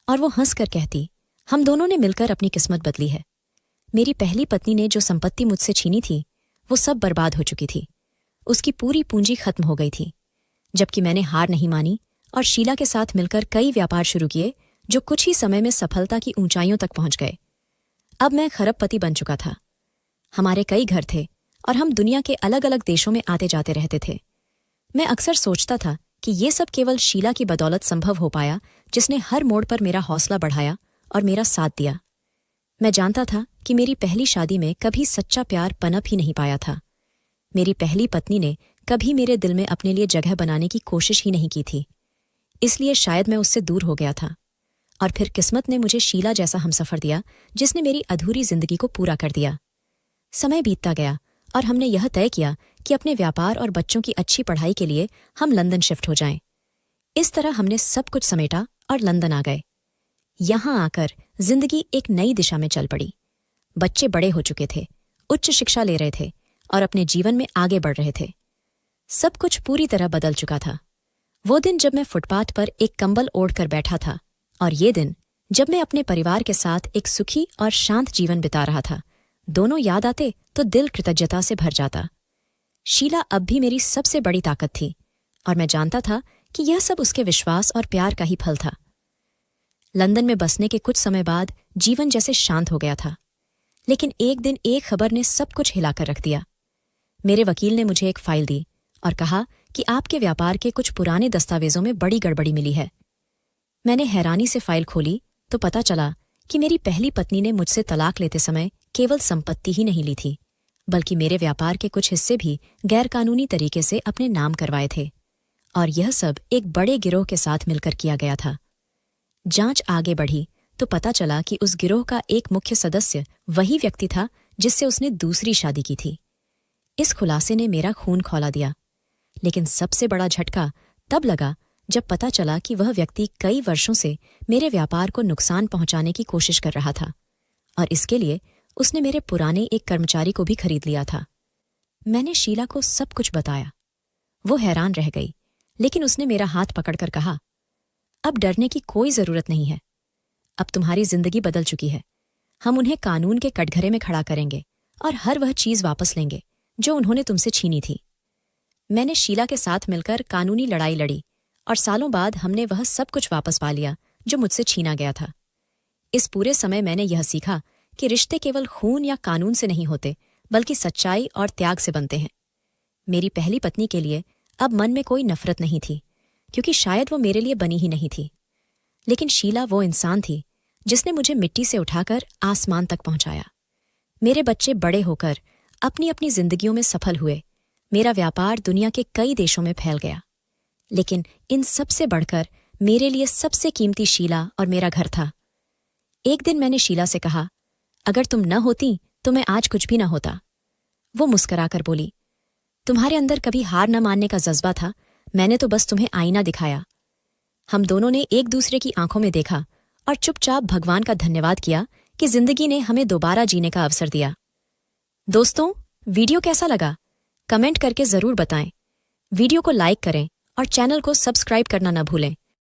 और वो हंसकर कहती, हम दोनों ने मिलकर अपनी किस्मत बदली है। मेरी पहली पत्नी ने जो संपत्ति मुझसे छीनी थी वो सब बर्बाद हो चुकी थी। उसकी पूरी पूंजी खत्म हो गई थी, जबकि मैंने हार नहीं मानी और शीला के साथ मिलकर कई व्यापार शुरू किए जो कुछ ही समय में सफलता की ऊंचाइयों तक पहुंच गए। अब मैं खरबपति बन चुका था। हमारे कई घर थे और हम दुनिया के अलग अलग देशों में आते जाते रहते थे। मैं अक्सर सोचता था कि ये सब केवल शीला की बदौलत संभव हो पाया, जिसने हर मोड़ पर मेरा हौसला बढ़ाया और मेरा साथ दिया। मैं जानता था कि मेरी पहली शादी में कभी सच्चा प्यार पनप ही नहीं पाया था। मेरी पहली पत्नी ने कभी मेरे दिल में अपने लिए जगह बनाने की कोशिश ही नहीं की थी, इसलिए शायद मैं उससे दूर हो गया था। और फिर किस्मत ने मुझे शीला जैसा हमसफर दिया, जिसने मेरी अधूरी जिंदगी को पूरा कर दिया। समय बीतता गया और हमने यह तय किया कि अपने व्यापार और बच्चों की अच्छी पढ़ाई के लिए हम लंदन शिफ्ट हो जाएं। इस तरह हमने सब कुछ समेटा और लंदन आ गए। यहां आकर जिंदगी एक नई दिशा में चल पड़ी। बच्चे बड़े हो चुके थे, उच्च शिक्षा ले रहे थे और अपने जीवन में आगे बढ़ रहे थे। सब कुछ पूरी तरह बदल चुका था। वो दिन जब मैं फुटपाथ पर एक कंबल ओढ़कर बैठा था और ये दिन जब मैं अपने परिवार के साथ एक सुखी और शांत जीवन बिता रहा था, दोनों याद आते तो दिल कृतज्ञता से भर जाता। शीला अब भी मेरी सबसे बड़ी ताकत थी और मैं जानता था कि यह सब उसके विश्वास और प्यार का ही फल था। लंदन में बसने के कुछ समय बाद जीवन जैसे शांत हो गया था, लेकिन एक दिन एक खबर ने सब कुछ हिलाकर रख दिया। मेरे वकील ने मुझे एक फाइल दी और कहा कि आपके व्यापार के कुछ पुराने दस्तावेजों में बड़ी गड़बड़ी मिली है। मैंने हैरानी से फाइल खोली तो पता चला कि मेरी पहली पत्नी ने मुझसे तलाक लेते समय केवल संपत्ति ही नहीं ली थी, बल्कि मेरे व्यापार के कुछ हिस्से भी गैरकानूनी तरीके से अपने नाम करवाए थे, और यह सब एक बड़े गिरोह के साथ मिलकर किया गया था। जांच आगे बढ़ी तो पता चला कि उस गिरोह का एक मुख्य सदस्य वही व्यक्ति था जिससे उसने दूसरी शादी की थी। इस खुलासे ने मेरा खून खौला दिया, लेकिन सबसे बड़ा झटका तब लगा जब पता चला कि वह व्यक्ति कई वर्षों से मेरे व्यापार को नुकसान पहुंचाने की कोशिश कर रहा था, और इसके लिए उसने मेरे पुराने एक कर्मचारी को भी खरीद लिया था। मैंने शीला को सब कुछ बताया। वो हैरान रह गई, लेकिन उसने मेरा हाथ पकड़कर कहा, अब डरने की कोई जरूरत नहीं है। अब तुम्हारी जिंदगी बदल चुकी है। हम उन्हें कानून के कटघरे में खड़ा करेंगे और हर वह चीज वापस लेंगे जो उन्होंने तुमसे छीनी थी। मैंने शीला के साथ मिलकर कानूनी लड़ाई लड़ी और सालों बाद हमने वह सब कुछ वापस पा लिया जो मुझसे छीना गया था। इस पूरे समय मैंने यह सीखा कि रिश्ते केवल खून या कानून से नहीं होते, बल्कि सच्चाई और त्याग से बनते हैं। मेरी पहली पत्नी के लिए अब मन में कोई नफरत नहीं थी, क्योंकि शायद वो मेरे लिए बनी ही नहीं थी। लेकिन शीला वो इंसान थी जिसने मुझे मिट्टी से उठाकर आसमान तक पहुंचाया। मेरे बच्चे बड़े होकर अपनी अपनी जिंदगियों में सफल हुए। मेरा व्यापार दुनिया के कई देशों में फैल गया। लेकिन इन सबसे बढ़कर मेरे लिए सबसे कीमती शीला और मेरा घर था। एक दिन मैंने शीला से कहा, अगर तुम न होती तो मैं आज कुछ भी न होता। वो मुस्कुराकर बोली, तुम्हारे अंदर कभी हार न मानने का जज्बा था, मैंने तो बस तुम्हें आईना दिखाया। हम दोनों ने एक दूसरे की आंखों में देखा और चुपचाप भगवान का धन्यवाद किया कि जिंदगी ने हमें दोबारा जीने का अवसर दिया। दोस्तों, वीडियो कैसा लगा? कमेंट करके जरूर बताएं। वीडियो को लाइक करें और चैनल को सब्सक्राइब करना न भूलें।